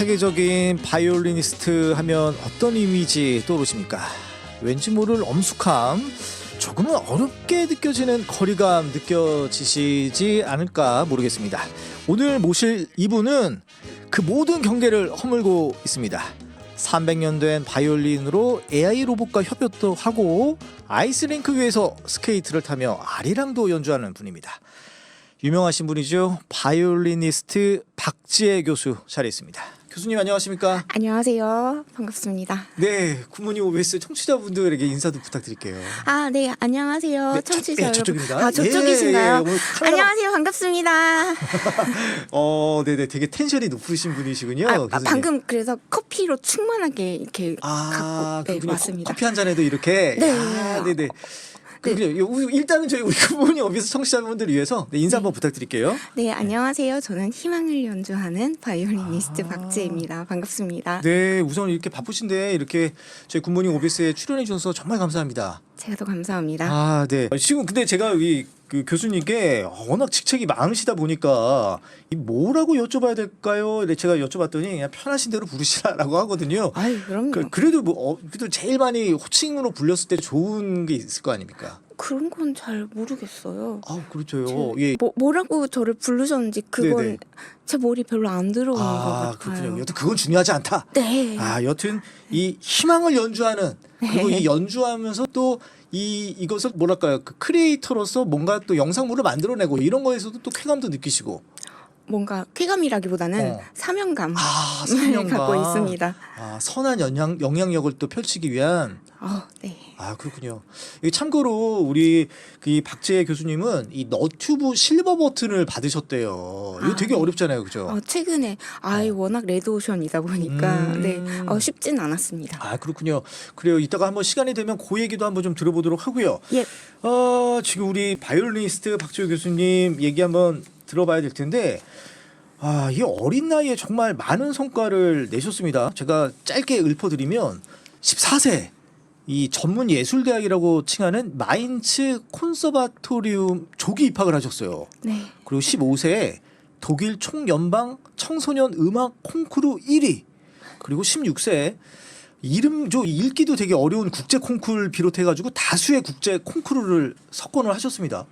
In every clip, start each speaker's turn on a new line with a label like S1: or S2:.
S1: 세계적인 바이올리니스트 하면 어떤 이미지 떠오르십니까? 왠지 모를 엄숙함, 조금은 어렵게 느껴지는 거리감 느껴지시지 않을까 모르겠습니다. 오늘 모실 이분은 그 모든 경계를 허물고 있습니다. 300년 된 바이올린으로 AI 로봇과 협업도 하고 아이스링크 위에서 스케이트를 타며 아리랑도 연주하는 분입니다. 유명하신 분이죠. 바이올리니스트 박지혜 교수 자리에 있습니다. 교수님 안녕하십니까?
S2: 안녕하세요. 반갑습니다.
S1: 네, 굿모닝 OBS 청취자분들에게 인사도 부탁드릴게요.
S2: 아, 네. 안녕하세요.
S1: 네,
S2: 청취자 여러분.
S1: 저쪽입니다.
S2: 아, 저쪽이신가요?
S1: 오늘 카메라...
S2: 안녕하세요. 반갑습니다.
S1: 네네, 되게 텐션이 높으신 분이시군요.
S2: 방금 그래서 커피로 충만하게 이렇게 갖고 네, 왔습니다.
S1: 커피 한 잔에도 이렇게.
S2: 네.
S1: 네네. 그렇군요. 일단은 저희 우리 굿모닝 OBS 청취자분들을 위해서 인사 한번 부탁드릴게요.
S2: 네, 안녕하세요. 저는 희망을 연주하는 바이올리니스트 박지혜입니다. 반갑습니다.
S1: 네, 우선 이렇게 바쁘신데 이렇게 저희 굿모닝 OBS에 출연해 주셔서 정말 감사합니다.
S2: 제가 더 감사합니다.
S1: 아, 네. 지금 근데 제가 그 교수님께 워낙 직책이 많으시다 보니까 뭐라고 여쭤봐야 될까요? 제가 여쭤봤더니 그냥 편하신 대로 부르시라라고 하거든요.
S2: 아유, 그럼요.
S1: 그래도 그래도 제일 많이 호칭으로 불렸을 때 좋은 게 있을 거 아닙니까?
S2: 그런 건 잘 모르겠어요.
S1: 아, 그렇죠. 예.
S2: 뭐라고 저를 부르셨는지 그건
S1: 네네.
S2: 제 머리 별로 안 들어오는 것 같아요.
S1: 그렇군요. 여튼 그건 중요하지 않다.
S2: 네.
S1: 여튼 이 희망을 연주하는 그리고 이 연주하면서 또 이것을 뭐랄까요, 그 크리에이터로서 뭔가 또 영상물을 만들어내고 이런 거에서도 또 쾌감도 느끼시고.
S2: 뭔가 쾌감이라기보다는 사명감을
S1: 사명감
S2: 갖고 있습니다.
S1: 선한 영향력을 또 펼치기 위한.
S2: 네.
S1: 그렇군요. 참고로 우리 이 박지혜 교수님은 이 너튜브 실버 버튼을 받으셨대요. 이거 되게 어렵잖아요, 그죠?
S2: 최근에 워낙 레드오션이다 보니까 쉽진 않았습니다.
S1: 그렇군요. 그래요. 이따가 한번 시간이 되면 그 얘기도 한번 좀 들어보도록 하고요.
S2: 예.
S1: 지금 우리 바이올리니스트 박지혜 교수님 얘기 한번 들어봐야 될 텐데. 이 어린 나이에 정말 많은 성과를 내셨습니다. 제가 짧게 읊어드리면 14세 이 전문 예술대학이라고 칭하는 마인츠 콘서바토리움 조기 입학을 하셨어요.
S2: 네.
S1: 그리고 15세에 독일 총연방 청소년 음악 콩쿠르 1위. 그리고 16세에 읽기도 되게 어려운 국제 콩쿠르를 비롯해가지고 다수의 국제 콩쿠르를 석권을 하셨습니다.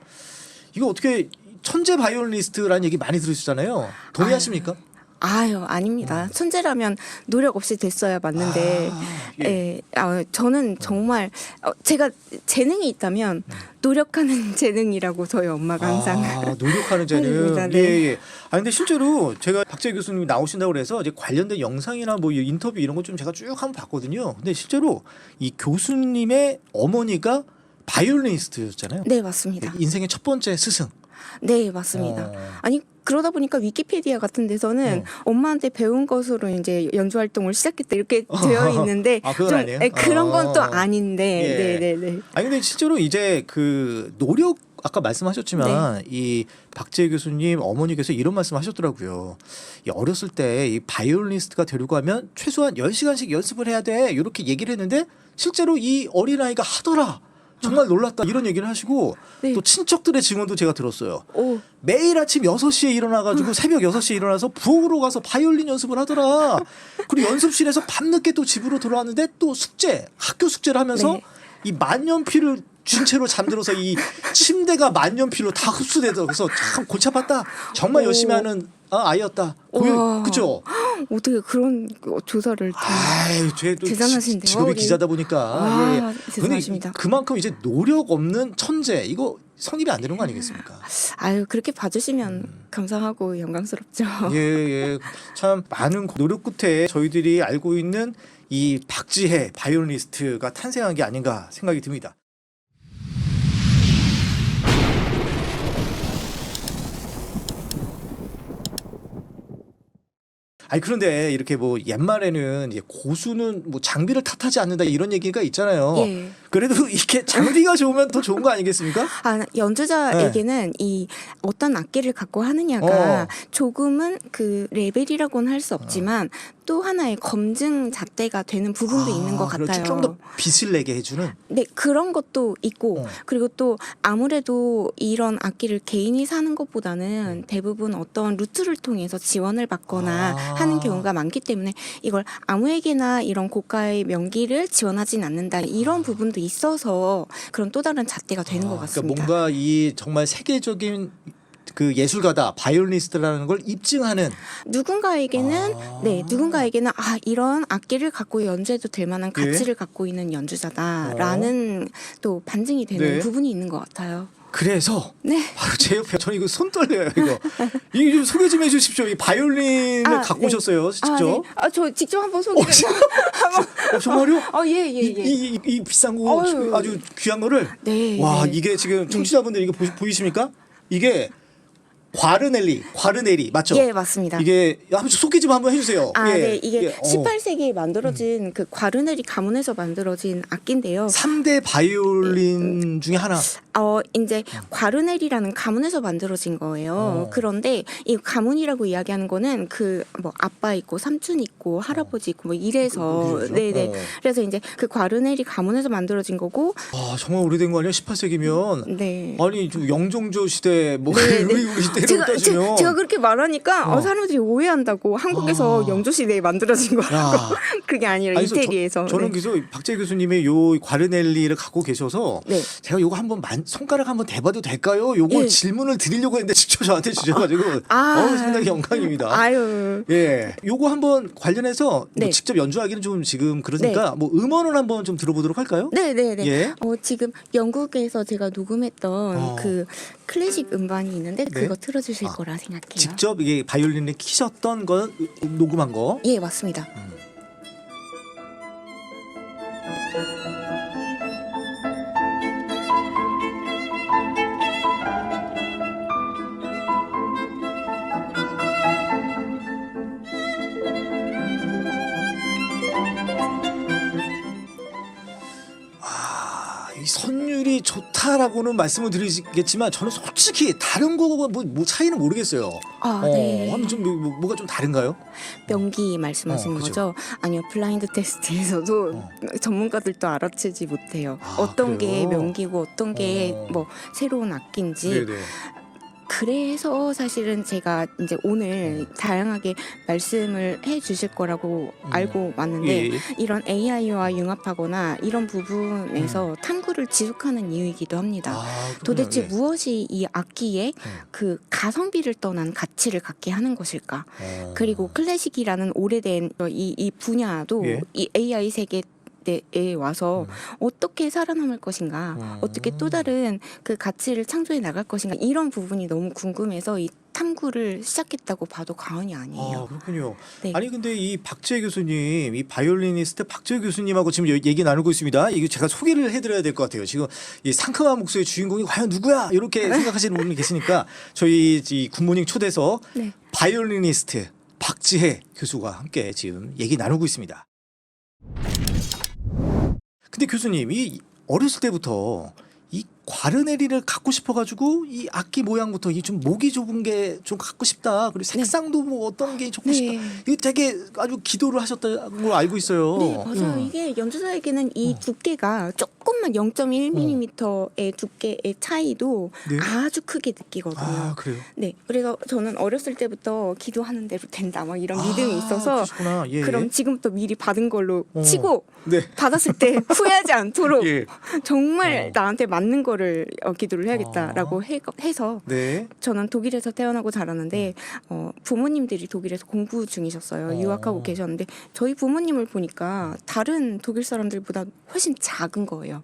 S1: 이거 어떻게 천재 바이올리니스트라는 얘기 많이 들으시잖아요. 동의하십니까?
S2: 아닙니다. 천재라면 노력 없이 됐어야 맞는데, 저는 정말 제가 재능이 있다면 노력하는 재능이라고 저희 엄마가 항상
S1: 노력하는 재능.
S2: 네.
S1: 예. 근데 실제로 제가 박지혜 교수님이 나오신다고 그래서 이제 관련된 영상이나 뭐 인터뷰 이런 거 좀 제가 쭉 한번 봤거든요. 근데 실제로 이 교수님의 어머니가 바이올리니스트였잖아요.
S2: 네, 맞습니다.
S1: 인생의 첫 번째 스승.
S2: 네, 맞습니다. 그러다 보니까 위키피디아 같은 데서는 엄마한테 배운 것으로 이제 연주 활동을 시작했다 이렇게 되어 있는데
S1: 그건 아니에요?
S2: 그런 건 또 아닌데.
S1: 예.
S2: 네.
S1: 근데 실제로 이제 그 노력 아까 말씀하셨지만 이 박지혜 교수님 어머니께서 이런 말씀하셨더라고요. 어렸을 때 이 바이올리니스트가 되려고 하면 최소한 10시간씩 연습을 해야 돼. 이렇게 얘기를 했는데 실제로 이 어린아이가 하더라. 정말 놀랐다 이런 얘기를 하시고 또 친척들의 증언도 제가 들었어요. 매일 아침 6시에 일어나가지고 새벽 6시에 일어나서 부엌으로 가서 바이올린 연습을 하더라. 그리고 연습실에서 밤늦게 또 집으로 돌아왔는데 또 학교 숙제를 하면서 이 만년필을 쥔 채로 잠들어서 이 침대가 만년필로 다 흡수돼서 그래서 참 골치 아팠다. 정말 열심히 하는 아이였다. 그죠?
S2: 어떻게 그런 조사를 대단하신데요.
S1: 직업이 기자다 보니까
S2: 대단하십니다.
S1: 그만큼 이제 노력 없는 천재 이거 성립이 안 되는 거 아니겠습니까?
S2: 그렇게 봐주시면 감사하고 영광스럽죠.
S1: 예. 참 많은 노력 끝에 저희들이 알고 있는 이 박지혜 바이올리니스트가 탄생한 게 아닌가 생각이 듭니다. 그런데 이렇게 뭐 옛말에는 이제 고수는 뭐 장비를 탓하지 않는다 이런 얘기가 있잖아요. 그래도 이렇게 장비가 좋으면 더 좋은 거 아니겠습니까?
S2: 연주자에게는 이 어떤 악기를 갖고 하느냐가
S1: 어.
S2: 조금은 그 레벨이라고는 할 수 없지만 또 하나의 검증 잣대가 되는 부분도 있는 것
S1: 그렇죠.
S2: 같아요.
S1: 좀 더 빛을 내게 해주는.
S2: 네, 그런 것도 있고 그리고 또 아무래도 이런 악기를 개인이 사는 것보다는 대부분 어떤 루트를 통해서 지원을 받거나 하는 경우가 많기 때문에 이걸 아무에게나 이런 고가의 명기를 지원하진 않는다. 이런 부분도 있어서 그런 또 다른 잣대가 되는 것 같습니다.
S1: 그러니까 뭔가 이 정말 세계적인 그 예술가다, 바이올리니스트라는 걸 입증하는.
S2: 누군가에게는 누군가에게는 이런 악기를 갖고 연주해도 될 만한
S1: 예.
S2: 가치를 갖고 있는 연주자다라는 또 반증이 되는
S1: 네.
S2: 부분이 있는 것 같아요.
S1: 그래서
S2: 네.
S1: 바로 제 옆에 저는 이거 손 떨려요 이거. 이거 좀 소개 좀 해주십시오. 이 바이올린을 갖고
S2: 네.
S1: 오셨어요 직접.
S2: 네. 저 직접 한번 소개를.
S1: 정말요?
S2: 예.
S1: 이 비싼 거
S2: 어휴.
S1: 아주 귀한 거를.
S2: 네.
S1: 와
S2: 네.
S1: 이게 지금 청취자분들 이거 보이십니까? 이게 과르네리 맞죠?
S2: 예, 맞습니다.
S1: 이게 한번 소개 좀 한번 해주세요.
S2: 네, 이게
S1: 예.
S2: 18세기에 만들어진 그 과르네리 가문에서 만들어진 악기인데요.
S1: 3대 바이올린 중에 하나.
S2: 이제 과르네리라는 가문에서 만들어진 거예요. 그런데 이 가문이라고 이야기하는 거는 그 뭐 아빠 있고 삼촌 있고 할아버지 있고 뭐 이래서
S1: 그렇죠?
S2: 네네. 그래서 이제 그 과르네리 가문에서 만들어진 거고.
S1: 정말 오래된 거 아니야? 18세기면.
S2: 네.
S1: 아니 좀 영종조 시대 뭐
S2: 네, 네.
S1: 우리 시대로 따지면.
S2: 제가 그렇게 말하니까 사람들이 오해한다고 한국에서 영조 시대에 만들어진 거라고. 그게 아니라
S1: 아니, 그래서
S2: 이태리에서.
S1: 저는
S2: 네.
S1: 그래서 박재 교수님의 요 과르넬리를 갖고 계셔서
S2: 네.
S1: 제가 요거 한번 손가락 한번 대봐도 될까요? 요걸
S2: 예.
S1: 질문을 드리려고 했는데 직접 저한테 주셔가지고 상당히 영광입니다.
S2: 아유.
S1: 예, 요거 한번 관련해서
S2: 네.
S1: 뭐 직접 연주하기는 좀 지금 그러니까 뭐 음원을 한번 좀 들어보도록 할까요?
S2: 네네네.
S1: 예.
S2: 지금 영국에서 제가 녹음했던
S1: 어.
S2: 그 클래식 음반이 있는데
S1: 네.
S2: 그거 틀어주실 거라 생각해요.
S1: 직접 이게 바이올린을 키셨던 거 녹음한 거.
S2: 예, 맞습니다.
S1: 이 선율이 좋다라고는 말씀을 드리겠지만 저는 솔직히 다른 거하고 뭐 차이는 모르겠어요.
S2: 네.
S1: 한번 좀 뭐가 좀 다른가요?
S2: 명기 말씀하시는
S1: 그죠.
S2: 거죠? 아니요, 블라인드 테스트에서도 전문가들도 알아채지 못해요. 어떤 게
S1: 그래요?
S2: 명기고 어떤 게 뭐 새로운 악기인지.
S1: 네네.
S2: 그래서 사실은 제가 이제 오늘 다양하게 말씀을 해 주실 거라고 알고 왔는데
S1: 예.
S2: 이런 AI와 융합하거나 이런 부분에서 탐구를 지속하는 이유이기도 합니다. 도대체 무엇이 이 악기의 그 가성비를 떠난 가치를 갖게 하는 것일까? 그리고 클래식이라는 오래된 이 분야도
S1: 예.
S2: 이 AI 세계 에 와서 어떻게 살아남을 것인가, 어떻게 또 다른 그 가치를 창조해 나갈 것인가, 이런 부분이 너무 궁금해서 이 탐구를 시작했다고 봐도 과언이 아니에요.
S1: 그렇군요.
S2: 네.
S1: 아니 근데 이 박재 교수님, 이 바이올리니스트 박재 교수님하고 지금 얘기 나누고 있습니다. 이거 제가 소개를 해드려야 될 것 같아요. 지금 이 상큼한 목소리의 주인공이 과연 누구야? 이렇게 생각하시는 분이 계시니까 저희 이 굿모닝 초대석
S2: 네.
S1: 바이올리니스트 박지혜 교수와 함께 지금 얘기 나누고 있습니다. 근데 교수님, 이 어렸을 때부터 이 과르네리를 갖고 싶어가지고 이 악기 모양부터 이 좀 목이 좁은 게 좀 갖고 싶다. 그리고 색상도 뭐 어떤 게 좋고
S2: 네.
S1: 싶다. 이거 되게 아주 기도를 하셨다는 걸 알고 있어요.
S2: 네, 맞아요. 이게 연주자에게는 이 두께가 조금만 0.1mm의 두께의 차이도
S1: 네.
S2: 아주 크게 느끼거든요.
S1: 그래요?
S2: 네, 그래서 저는 어렸을 때부터 기도하는 대로 된다, 막 이런 믿음이 있어서
S1: 그러시구나. 예.
S2: 그럼 지금부터 미리 받은 걸로 치고
S1: 네.
S2: 받았을 때 후회하지 않도록
S1: 예.
S2: 정말 나한테 맞는 거를 기도를 해야겠다라고 해서
S1: 네.
S2: 저는 독일에서 태어나고 자랐는데 부모님들이 독일에서 공부 중이셨어요. 유학하고 계셨는데 저희 부모님을 보니까 다른 독일 사람들보다 훨씬 작은 거예요.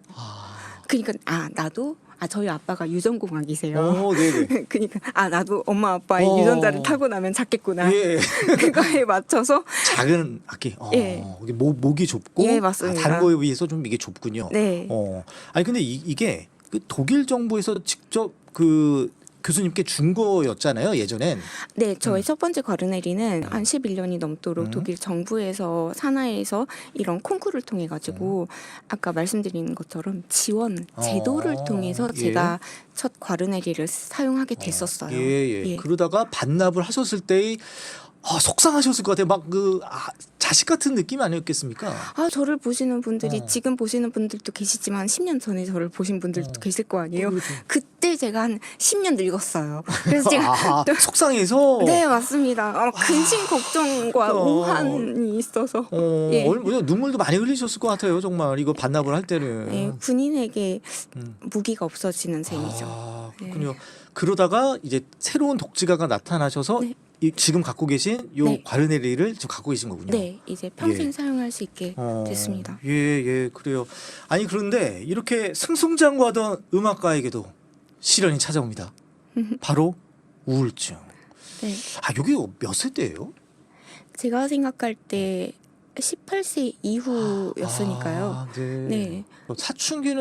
S2: 그러니까 나도 저희 아빠가 유전공학이세요.
S1: 네네.
S2: 그러니까 나도 엄마 아빠의 유전자를 타고 나면 작겠구나.
S1: 예.
S2: 그거에 맞춰서
S1: 작은 악기.
S2: 예.
S1: 이게 목이 좁고
S2: 예, 맞습니다.
S1: 다른 거에 비해서 좀 이게 좁군요.
S2: 네.
S1: 아니 근데 이게 그 독일 정부에서 직접 그 교수님께 준 거였잖아요, 예전엔.
S2: 네, 저의 첫 번째 과르네리는 한 11년이 넘도록
S1: 음.
S2: 독일 정부에서 산하에서 이런 콩쿠르를 통해 가지고 아까 말씀드린 것처럼 지원 제도를 통해서
S1: 예.
S2: 제가 첫 과르네리를 사용하게 됐었어요.
S1: 예, 예.
S2: 예.
S1: 그러다가 반납을 하셨을 때의 속상하셨을 것 같아요. 막 자식 같은 느낌 아니었겠습니까?
S2: 아, 저를 보시는 분들이
S1: 어.
S2: 지금 보시는 분들도 계시지만 10년 전에 저를 보신 분들도 계실 거 아니에요.
S1: 그렇죠.
S2: 그때 제가 한 10년 늙었어요. 그래서 제가
S1: 속상해서.
S2: 네, 맞습니다. 근심 걱정과
S1: 그러니까.
S2: 오한이 있어서 예.
S1: 눈물도 많이 흘리셨을 것 같아요. 정말 이거 반납을 할 때는.
S2: 네, 군인에게
S1: 음.
S2: 무기가 없어지는 셈이죠.
S1: 아, 그렇군요. 그러다가 이제 새로운 독지가가 나타나셔서
S2: 네.
S1: 지금 갖고 계신 요
S2: 네.
S1: 과르네리를 지금 갖고 계신 거군요.
S2: 네, 이제 평생
S1: 예.
S2: 사용할 수 있게 됐습니다.
S1: 예, 예, 그래요. 아니 그런데 이렇게 승승장구하던 음악가에게도 시련이 찾아옵니다. 바로 우울증.
S2: 네,
S1: 여기 몇 세 때예요?
S2: 제가 생각할 때 18세 이후였으니까요.
S1: 네.
S2: 네.
S1: 사춘기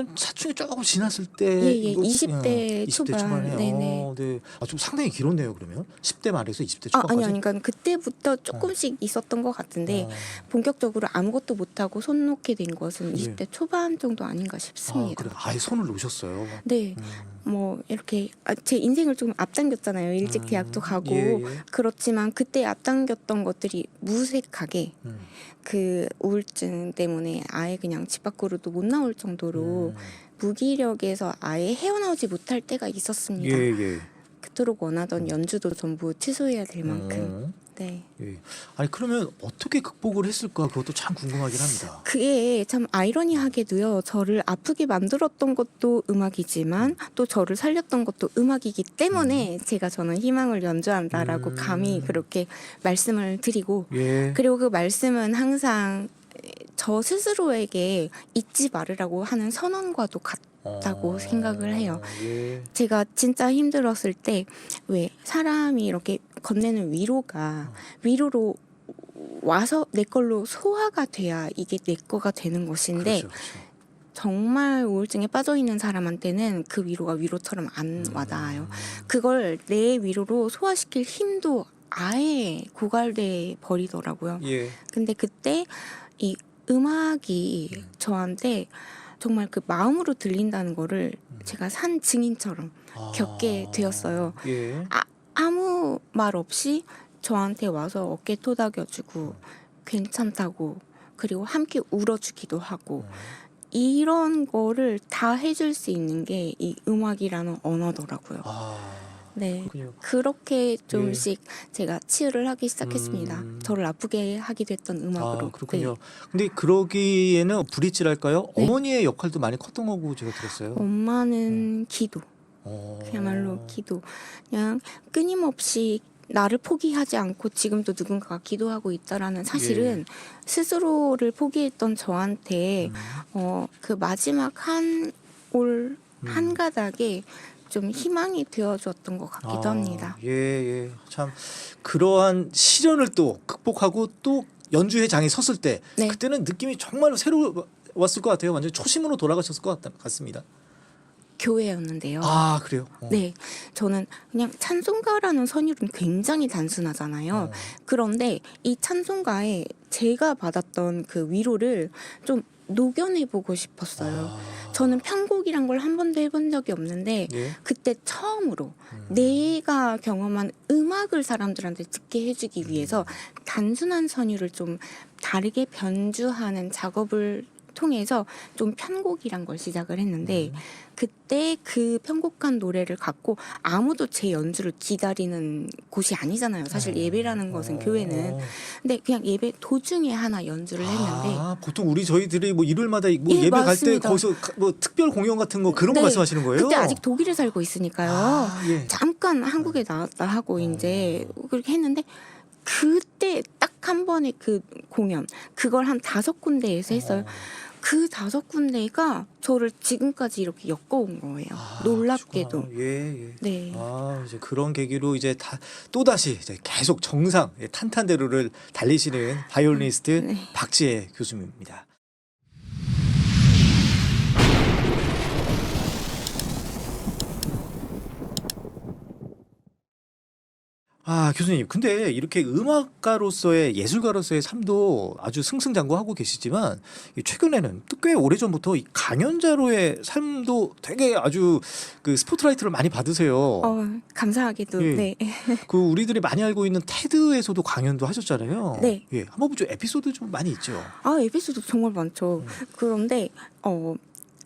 S1: 조금 지났을 때.
S2: 예,
S1: 이거
S2: 20대
S1: 20대
S2: 초반.
S1: 초반에.
S2: 네네.
S1: 네. 좀 상당히 길었네요. 그러면 10대 말에서 20대
S2: 아니,
S1: 초반까지.
S2: 그러니까 그때부터 조금씩 있었던 것 같은데 본격적으로 아무것도 못하고 손 놓게 된 것은
S1: 예.
S2: 20대 초반 정도 아닌가 싶습니다.
S1: 그래. 아예 손을 놓으셨어요.
S2: 네, 뭐 이렇게 제 인생을 좀 앞당겼잖아요. 일찍 대학도 가고
S1: 예, 예.
S2: 그렇지만 그때 앞당겼던 것들이 무색하게
S1: 음.
S2: 그 우울증 때문에 아예 그냥 집 밖으로도 못 나올 정도로 무기력에서 아예 헤어나오지 못할 때가 있었습니다.
S1: 예, 예.
S2: 그토록 원하던 연주도 전부 취소해야 될 만큼. 네.
S1: 예. 아니 그러면 어떻게 극복을 했을까? 그것도 참 궁금하긴 합니다.
S2: 그게 참 아이러니하게도요. 저를 아프게 만들었던 것도 음악이지만 또 저를 살렸던 것도 음악이기 때문에 저는 희망을 연주한다라고 감히 그렇게 말씀을 드리고
S1: 예.
S2: 그리고 그 말씀은 항상 저 스스로에게 잊지 말으라고 하는 선언과도 같다고 생각을 해요.
S1: 예.
S2: 제가 진짜 힘들었을 때 왜 사람이 이렇게 건네는 위로로 와서 내 걸로 소화가 돼야 이게 내 거가 되는 것인데
S1: 그렇죠, 그렇죠.
S2: 정말 우울증에 빠져 있는 사람한테는 그 위로가 위로처럼 안 와닿아요. 그걸 내 위로로 소화시킬 힘도 아예 고갈돼 버리더라고요.
S1: 예.
S2: 근데 그때 이 음악이 저한테 정말 그 마음으로 들린다는 거를 제가 산 증인처럼 겪게 되었어요.
S1: 예.
S2: 아무 말 없이 저한테 와서 어깨 토닥여주고 괜찮다고 그리고 함께 울어주기도 하고 이런 거를 다 해줄 수 있는 게 이 음악이라는 언어더라고요. 네,
S1: 그렇군요.
S2: 그렇게 좀씩 제가 치유를 하기 시작했습니다.
S1: 음.
S2: 저를 아프게 하기도 했던 음악으로.
S1: 그렇군요.
S2: 네.
S1: 근데 그러기에는 브릿지랄까요?
S2: 네.
S1: 어머니의 역할도 많이 컸던 거고 제가 들었어요.
S2: 엄마는 기도, 그야말로 기도. 그냥 끊임없이 나를 포기하지 않고 지금도 누군가가 기도하고 있다라는 사실은 스스로를 포기했던 저한테 그 마지막 한 가닥에 좀 희망이 되어줬던 것 같기도 합니다.
S1: 예, 예. 참 그러한 시련을 또 극복하고 또 연주회 장에 섰을 때
S2: 네.
S1: 그때는 느낌이 정말로 새로웠을 것 같아요. 완전 초심으로 돌아가셨을 것 같습니다.
S2: 교회였는데요.
S1: 그래요?
S2: 네, 저는 그냥 찬송가라는 선율은 굉장히 단순하잖아요. 그런데 이 찬송가에 제가 받았던 그 위로를 좀 녹여내보고 싶었어요. 저는 편곡이란 걸 한 번도 해본 적이 없는데
S1: 예.
S2: 그때 처음으로 내가 경험한 음악을 사람들한테 듣게 해주기 위해서 단순한 선율을 좀 다르게 변주하는 작업을 통해서 좀 편곡이란 걸 시작을 했는데 그때 그 편곡한 노래를 갖고 아무도 제 연주를 기다리는 곳이 아니잖아요. 사실 예배라는 것은 교회는. 근데 그냥 예배 도중에 하나 연주를 했는데
S1: 보통 저희들이 뭐 일요일마다 뭐
S2: 예,
S1: 예배 갈 때
S2: 맞습니다.
S1: 거기서 뭐 특별 공연 같은 거 그런 거
S2: 네,
S1: 말씀하시는 거예요?
S2: 그때 아직 독일에 살고 있으니까요.
S1: 예.
S2: 잠깐 한국에 나왔다 하고 이제 그렇게 했는데 그때 딱 한 번의 그 공연 그걸 한 5군데에서 했어요. 그 5군데가 저를 지금까지 이렇게 엮어온 거예요. 놀랍게도.
S1: 예.
S2: 네.
S1: 이제 그런 계기로 이제 또다시 이제 계속 정상 탄탄대로를 달리시는 바이올리니스트 박지혜 교수님입니다. 아, 교수님. 근데 이렇게 음악가로서의 예술가로서의 삶도 아주 승승장구하고 계시지만 최근에는 또 꽤 오래전부터 이 강연자로의 삶도 되게 아주 그 스포트라이트를 많이 받으세요.
S2: 감사하게도
S1: 예.
S2: 네.
S1: 그 우리들이 많이 알고 있는 테드에서도 강연도 하셨잖아요.
S2: 네.
S1: 예. 한번 좀 에피소드 좀 많이 있죠.
S2: 에피소드 정말 많죠. 그런데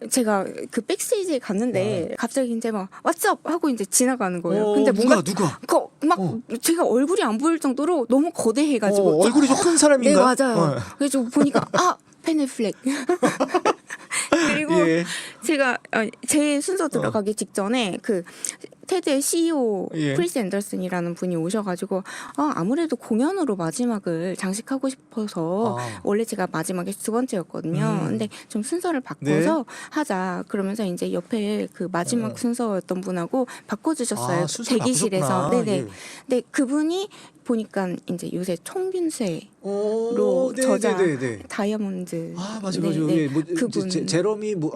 S2: 제가 그 백스테이지에 갔는데 갑자기 이제 막 왓츠업 하고 이제 지나가는 거예요. 근데 뭔가
S1: 누가?
S2: 막 제가 얼굴이 안 보일 정도로 너무 거대해가지고
S1: 얼굴이 좀 큰 사람인가?
S2: 네, 맞아요. 그래서 보니까 페네플렉. 그리고
S1: 예.
S2: 제가 제 순서 들어가기 직전에 그 테드의 CEO
S1: 예.
S2: 크리스 앤더슨이라는 분이 오셔가지고 아무래도 공연으로 마지막을 장식하고 싶어서 원래 제가 마지막에 두 번째였거든요. 근데 좀 순서를 바꿔서 하자. 그러면서 이제 옆에 그 마지막 순서였던 분하고 바꿔주셨어요.
S1: 순서
S2: 대기실에서.
S1: 바꾸셨구나.
S2: 네네.
S1: 예.
S2: 근데 그분이 보니까 이제 요새 총균세
S1: 로
S2: 저자
S1: 네네네.
S2: 다이아몬드.
S1: 맞아.
S2: 네.
S1: 예. 뭐
S2: 그분.
S1: 제러미 뭐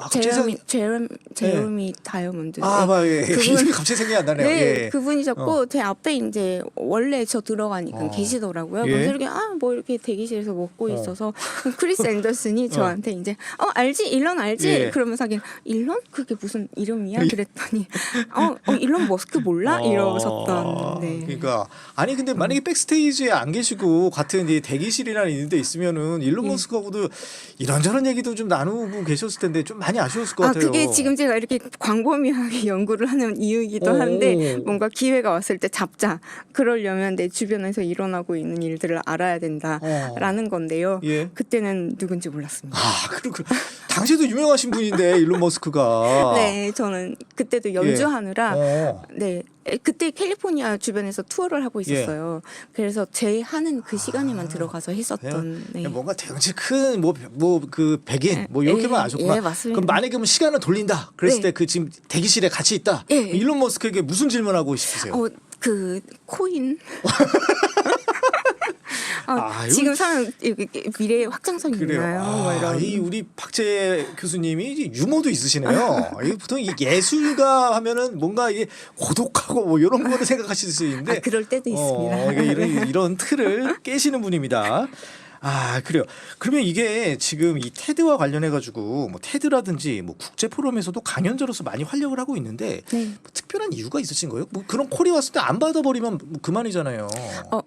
S2: 제러미 다이아몬드.
S1: 예. 이름이 갑자기 생각이 안 나네요.
S2: 네,
S1: 예.
S2: 그분이셨고 제 앞에 이제 원래 저 들어가니까 계시더라고요.
S1: 예.
S2: 그래서 이렇게 뭐 이렇게 대기실에서 먹고 있어서 크리스 앤더슨이 저한테 이제 알지? 일론 알지?
S1: 예.
S2: 그러면서 하긴 일론? 그게 무슨 이름이야? 그랬더니 일론 머스크 몰라? 이러셨던. 네.
S1: 그러니까 아니 근데 만약에 백스테이지에 안 계시고 같은 이 대기실이나 있는 데 있으면은 일론 머스크하고도 이런저런 얘기도 좀 나누고 계셨을 텐데 좀 많이 아쉬웠을 것 같아요.
S2: 그게 지금 제가 이렇게 광범위하게 연구를 하는 이유이기도 한데 뭔가 기회가 왔을 때 잡자. 그러려면 내 주변에서 일어나고 있는 일들을 알아야 된다라는 건데요.
S1: 예.
S2: 그때는 누군지 몰랐습니다.
S1: 그리고 당시에도 유명하신 분인데 일론 머스크가.
S2: 네, 저는 그때도 연주하느라 네. 그때 캘리포니아 주변에서 투어를 하고 있었어요. 그래서 제 하는 그 시간에만 들어가서 했었던. 네.
S1: 뭔가 덩치 큰 그 백인 뭐 이렇게만 아셨구나.
S2: 예, 맞습니다.
S1: 그럼 만약에 시간을 돌린다. 그랬을
S2: 네.
S1: 때 그 지금 대기실에 같이 있다.
S2: 예.
S1: 일론 머스크에게 무슨 질문하고 싶으세요?
S2: 그 코인.
S1: 이거-
S2: 지금 사는 미래의 확장성이
S1: 그래요.
S2: 있나요? 뭐 이런.
S1: 이 우리 박재 교수님이 이제 유머도 있으시네요. 이게 보통 이 예술가 하면은 뭔가 이게 고독하고 뭐 이런 거를 생각하실 수 있는데
S2: 그럴 때도 있습니다.
S1: 이런 틀을 깨시는 분입니다. 그래요. 그러면 이게 지금 이 테드와 관련해 가지고 뭐 테드라든지 뭐 국제 포럼에서도 강연자로서 많이 활약을 하고 있는데
S2: 네.
S1: 뭐 특별한 이유가 있으신 거예요? 뭐 그런 콜이 왔을 때 안 받아버리면 뭐 그만이잖아요.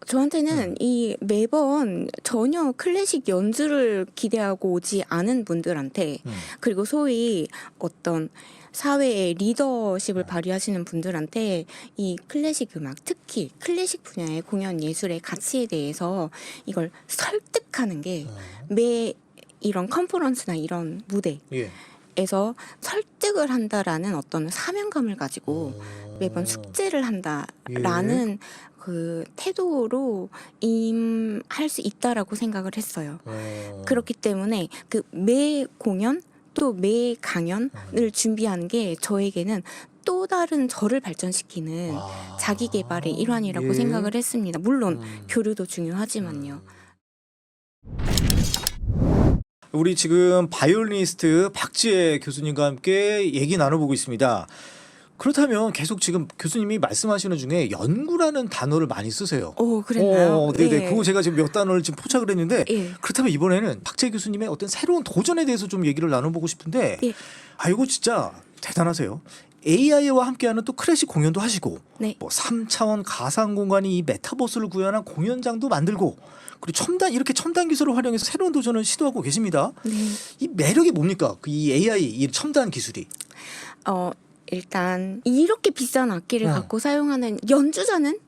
S2: 저한테는 이 매번 전혀 클래식 연주를 기대하고 오지 않은 분들한테 그리고 소위 어떤 사회의 리더십을 발휘하시는 분들한테 이 클래식 음악, 특히 클래식 분야의 공연 예술의 가치에 대해서 이걸 설득하는 게 매 이런 컨퍼런스나 이런 무대에서 설득을 한다라는 어떤 사명감을 가지고 매번 숙제를 한다라는 그 태도로 임할 수 있다라고 생각을 했어요. 그렇기 때문에 그 매 공연 또 매 강연을 준비하는 게 저에게는 또 다른 저를 발전시키는 자기 개발의 일환이라고 생각을 했습니다. 물론 교류도 중요하지만요.
S1: 우리 지금 바이올리니스트 박지혜 교수님과 함께 얘기 나눠보고 있습니다. 그렇다면 계속 지금 교수님이 말씀하시는 중에 연구라는 단어를 많이 쓰세요.
S2: 그랬나요?
S1: 네네. 그거 제가 지금 몇 단어를 지금 포착을 했는데
S2: 예.
S1: 그렇다면 이번에는 박재 교수님의 어떤 새로운 도전에 대해서 좀 얘기를 나눠보고 싶은데
S2: 예.
S1: 이거 진짜 대단하세요. AI와 함께하는 또 클래식 공연도 하시고
S2: 네.
S1: 뭐 3차원 가상 공간이 이 메타버스를 구현한 공연장도 만들고 그리고 이렇게 첨단 기술을 활용해서 새로운 도전을 시도하고 계십니다.
S2: 네.
S1: 이 매력이 뭡니까? 이 AI 이 첨단 기술이.
S2: 일단 이렇게 비싼 악기를 갖고 사용하는 연주자는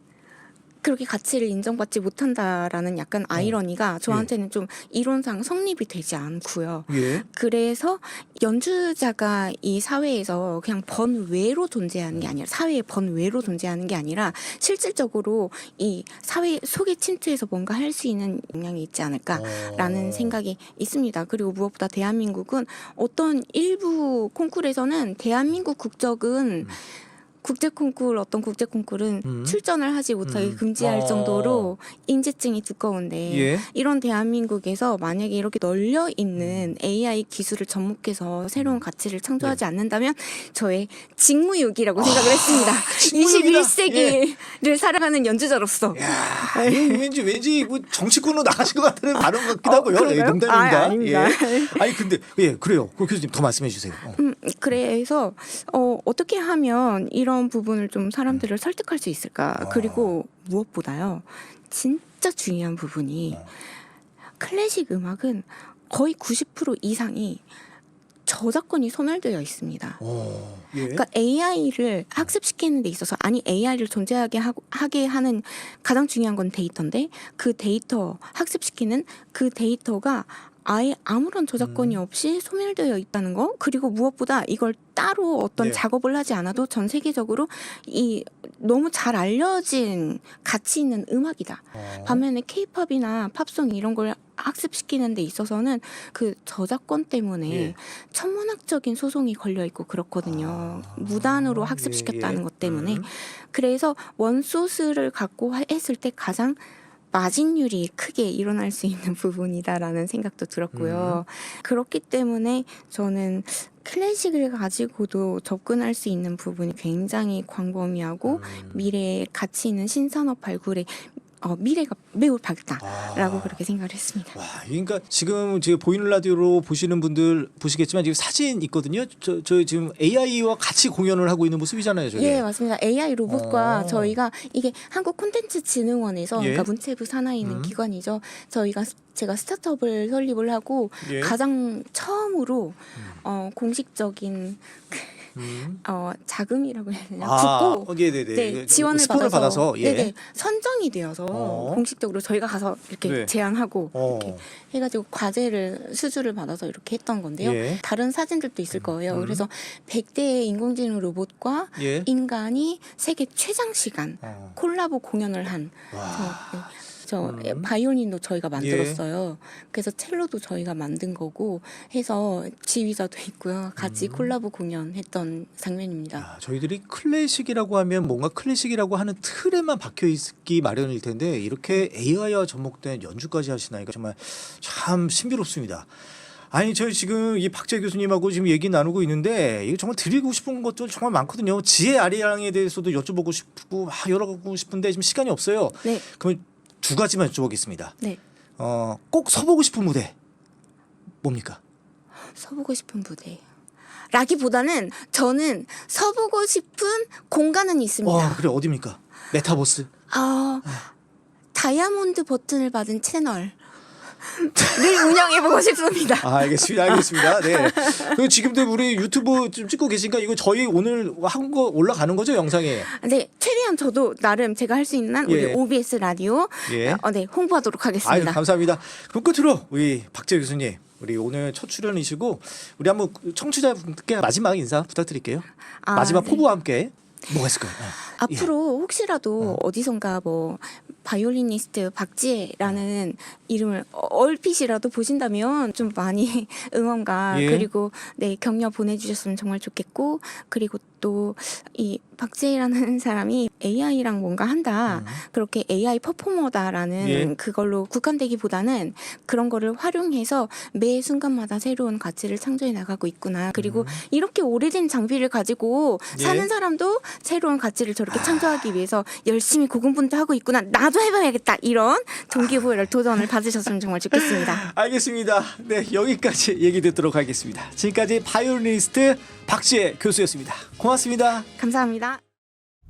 S2: 그렇게 가치를 인정받지 못한다라는 약간 아이러니가 저한테는 좀 이론상 성립이 되지 않고요.
S1: 예.
S2: 그래서 연주자가 이 사회에서 그냥 번외로 존재하는 게 아니라 사회의 번외로 존재하는 게 아니라 실질적으로 이 사회 속에 침투해서 뭔가 할 수 있는 영향이 있지 않을까라는 생각이 있습니다. 그리고 무엇보다 대한민국은 어떤 일부 콩쿠르에서는 대한민국 국적은 국제 콩쿠르는 출전을 하지 못하게 금지할
S1: 어.
S2: 정도로 인지증이 두꺼운데
S1: 예.
S2: 이런 대한민국에서 만약에 이렇게 널려 있는 AI 기술을 접목해서 새로운 가치를 창조하지 않는다면 저의 직무유기라고 생각을 했습니다.
S1: 직무유기다.
S2: 21세기를 살아가는 연주자로서.
S1: 야, 왠지 뭐 정치권으로 나가신 것 같은 발언 같기도 하고요. 예,
S2: 그런가요?
S1: 농담입니다.
S2: 아닙니다.
S1: 예. 아니 근데 그래요. 그 교수님 더 말씀해 주세요.
S2: 그래서 어떻게 하면 이런 부분을 좀 사람들을 설득할 수 있을까? 그리고 무엇보다요. 진짜 중요한 부분이 클래식 음악은 거의 90% 이상이 저작권이 소멸되어 있습니다.
S1: 예.
S2: 그러니까 AI를 학습시키는 데 있어서 AI를 하게 하는 가장 중요한 건 데이터인데 그 데이터 학습시키는 그 데이터가 아예 아무런 저작권이 없이 소멸되어 있다는 거 그리고 무엇보다 이걸 따로 어떤
S1: 네.
S2: 작업을 하지 않아도 전 세계적으로 이 너무 잘 알려진 가치 있는 음악이다. 반면에 케이팝이나 팝송 이런 걸 학습시키는 데 있어서는 그 저작권 때문에
S1: 예.
S2: 천문학적인 소송이 걸려 있고 그렇거든요. 무단으로 학습시켰다는 것 때문에. 그래서 원소스를 갖고 했을 때 가장 마진율이 크게 일어날 수 있는 부분이다라는 생각도 들었고요. 그렇기 때문에 저는 클래식을 가지고도 접근할 수 있는 부분이 굉장히 광범위하고 미래에 가치 있는 신산업 발굴에 미래가 매우 밝다라고 그렇게 생각을 했습니다.
S1: 와, 그러니까 지금 보이는 라디오로 보시는 분들 보시겠지만 지금 사진 있거든요. 저 지금 AI와 같이 공연을 하고 있는 모습이잖아요, 저게.
S2: 예, 맞습니다. AI 로봇과 저희가 이게 한국콘텐츠진흥원에서
S1: 예.
S2: 그러니까 문체부 산하에 있는 기관이죠. 제가 스타트업을 설립을 하고
S1: 예.
S2: 가장 처음으로 공식적인 자금이라고 해야 되나? 붙고
S1: 네네네.
S2: 네, 지원을
S1: 스폰을 받아서 예.
S2: 네네, 선정이 되어서 공식적으로 저희가 가서 이렇게
S1: 네.
S2: 제안하고 이렇게 해가지고 수주를 받아서 이렇게 했던 건데요.
S1: 예.
S2: 다른 사진들도 있을 거예요. 그래서 100대의 인공지능 로봇과
S1: 예.
S2: 인간이 세계 최장 시간 콜라보 공연을 한 저 바이올린도 저희가 만들었어요. 그래서 첼로도 저희가 만든 거고 해서 지휘자도 있고요. 같이 콜라보 공연했던 장면입니다.
S1: 저희들이 클래식이라고 하면 뭔가 클래식이라고 하는 틀에만 박혀 있기 마련일 텐데 이렇게 AI와 접목된 연주까지 하시나니까 정말 참 신비롭습니다. 아니 저희 지금 이 박재 교수님하고 지금 얘기 나누고 있는데 이거 정말 드리고 싶은 것도 정말 많거든요. 지혜 아리랑에 대해서도 여쭤보고 싶고 열어보고 싶은데 지금 시간이 없어요.
S2: 네.
S1: 그럼 두 가지만 여쭤보겠습니다.
S2: 네.
S1: 꼭 서보고 싶은 무대 뭡니까?
S2: 서보고 싶은 무대. 라기보다는 저는 서보고 싶은 공간은 있습니다.
S1: 그래 어디입니까? 메타버스.
S2: 다이아몬드 버튼을 받은 채널. 를 운영해보고 싶습니다.
S1: 알겠습니다. 네. 그 지금도 우리 유튜브 좀 찍고 계시니까 이거 저희 오늘 한 거 올라가는 거죠 영상에?
S2: 네, 최대한 저도 나름 제가 할 수 있는 한 우리
S1: 예.
S2: OBS 라디오
S1: 예.
S2: 네, 홍보하도록
S1: 아유
S2: 하겠습니다.
S1: 감사합니다. 그럼 끝으로 우리 박재 교수님, 우리 오늘 첫 출연이시고 우리 한번 청취자분께 마지막 인사 부탁드릴게요. 마지막
S2: 네.
S1: 포부와 함께 뭐가 있을까요?
S2: 앞으로 혹시라도 어디선가 뭐 바이올리니스트 박지혜라는 이름을 얼핏이라도 보신다면 좀 많이 응원과
S1: 예.
S2: 그리고 네, 격려 보내주셨으면 정말 좋겠고 그리고 또 이 박지혜라는 사람이 AI랑 뭔가 한다 그렇게 AI 퍼포머다라는
S1: 예.
S2: 그걸로 국한되기보다는 그런 거를 활용해서 매 순간마다 새로운 가치를 창조해 나가고 있구나 그리고 이렇게 오래된 장비를 가지고
S1: 예.
S2: 사는 사람도 새로운 가치를 저렇게 창조하기 위해서 열심히 고군분투하고 있구나 나도 해봐야겠다 이런 동기부여를 도전을 받으셨으면 정말 좋겠습니다.
S1: 알겠습니다. 네 여기까지 얘기 듣도록 하겠습니다. 지금까지 바이올리니스트 박지혜 교수였습니다. 고맙습니다.
S2: 감사합니다.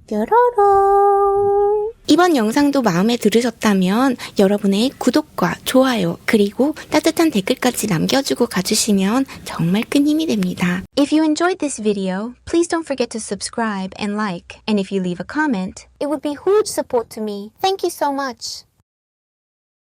S2: 뾰로롱. 이번 영상도 마음에 들으셨다면 여러분의 구독과 좋아요 그리고 따뜻한 댓글까지 남겨주고 가주시면 정말 큰 힘이 됩니다.
S3: If you enjoyed this video, please don't forget to subscribe and like. And if you leave a comment,
S4: It would be huge support to me. Thank you so much.